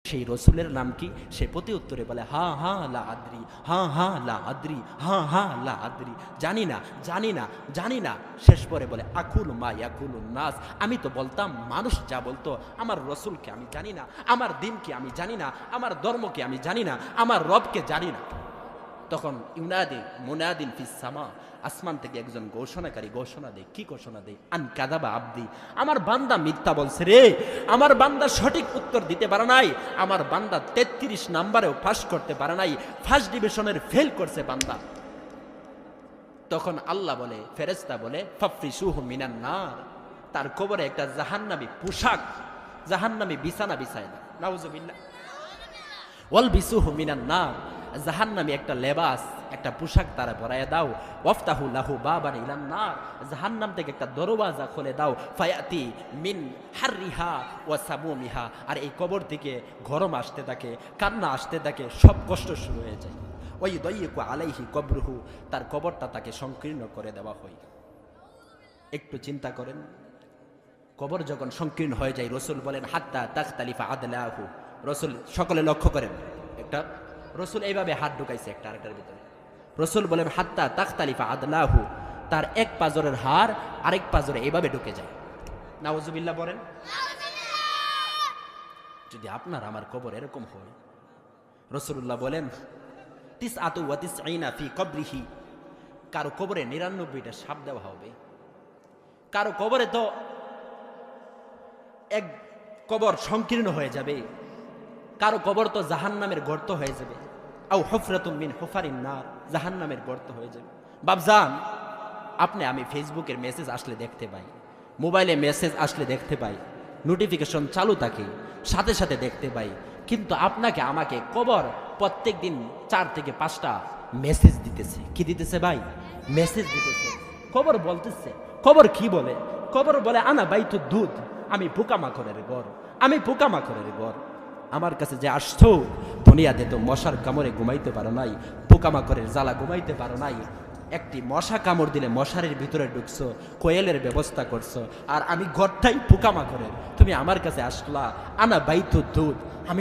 সেই রসুলের নাম কি? সে প্রতি উত্তরে বলে হা হা লা আদ্রি, হা হা লা আদ্রি, হা হা লা আদ্রি, জানি না জানি না জানি না। শেষ পরে বলে আকুল মা ইয়াকুলুন নাস, আমি তো বলতাম মানুষ যা বলতো। আমার রসুলকে আমি জানি না, আমার দিনকে আমি জানি না, আমার ধর্মকে আমি জানি না, আমার রবকে জানি না। তখন ইউনাদি মুনাদিন ফিস সামা, আসমান থেকে একজন ঘোষণাকারী ঘোষণা দেয়। কি ঘোষণা দেয়? আন কাযাবা আবদি, আমার বান্দা মিথ্যা বলছে রে, আমার বান্দা সঠিক উত্তর দিতে পারে নাই, আমার বান্দা 33 নাম্বারেও পাস করতে পারে নাই, ফার্স্ট ডিভিশনের ফেল করছে বান্দা। তখন আল্লাহ বলে, ফেরেশতা বলে ফাফরিসুহু মিনান নার, তার কবরে একটা জাহান্নামী পোশাক, জাহান্নামী বিছানা বিছায় না, নাউজুবিল্লাহ, ওয়াল বিসুহু মিনান নার, জাহান্নামী একটা লেবাস, একটা পোশাক তারা পরাইয়া দাও। ওয়াফতাহু লাহু বাবান ইলান নার, জাহান্নাম থেকে একটা দরওয়াজা খুলে দাও। ফায়াতি মিন হাররিহা ওয়া সামুমিহা, আর এই কবর থেকে গরম আসতে থাকে, কান্না আসতে থাকে, সব কষ্ট শুরু হয়ে যায়। ওয়াইদাইয়িকু আলাইহি কবরুহু, তার কবরটা তাকে সংকীর্ণ করে দেওয়া হয়। একটু চিন্তা করেন, কবর যখন সংকীর্ণ হয়ে যায়, রসুল বলেন হাত্তা তাখতালিফা আদলাহু, রসুল সকলে লক্ষ্য করেন, একটা রসুল এইভাবে হাত ঢুকাইছে একটা আরেকটার ভিতরে। রসুল বলেন হাত্তা তাখতালিফা আদলাহু, তার এক পাজরের হাড় আরেক পাজরে এইভাবে ঢুকে যায়। নাউজুবিল্লাহ বলেন। যদি আপনার আমার কবর এরকম হয়, রসুল্লাহ বলেন তিসআতু ওয়া তিসঈনা ফি কবরিহি, কারো কবরে 99টা সাপ দেওয়া হবে। কারো কবরে তো এক কবর সংকীর্ণ হয়ে যাবে, কারো কবর তো জাহান্নামের গর্ত হয়ে যাবে। আও হুফরাতুম মিন হুফারিন নার, জাহান্নামের গর্ত হয়ে যাবে। বাবজান, আপনি আমি ফেসবুকের মেসেজ আসলে দেখতে পাই, মোবাইলে মেসেজ আসলে দেখতে পাই, নোটিফিকেশন চালু থাকে, সাথে সাথে দেখতে পাই, কিন্তু আপনাকে আমাকে কবর প্রত্যেক দিন 4 থেকে 5টা মেসেজ দিতেছে। কি দিতেছে ভাই? মেসেজ দিতেছে। কবর বলতেছে, কবর কি বলে? কবর বলে আনা বাইতু দুধ, আমি পোকামাকড়ের ঘর, আমি পোকামাকড়ের ঘর। আমার কাছে যে আসছো, দুনিয়াতে তো মশার কামড়ে ঘুমাইতে পারো নাই, পোকামাকড়ের জ্বালা ঘুমাইতে পারো নাই, একটি মশা কামড় দিলে মশারির ভিতরে ঢুকছো, কোয়েলের ব্যবস্থা করছো, আর আমি ঘরটাই পোকামাকড়ের, তুমি আমার কাছে আসলা। আনা বাইতু দুধ, আমি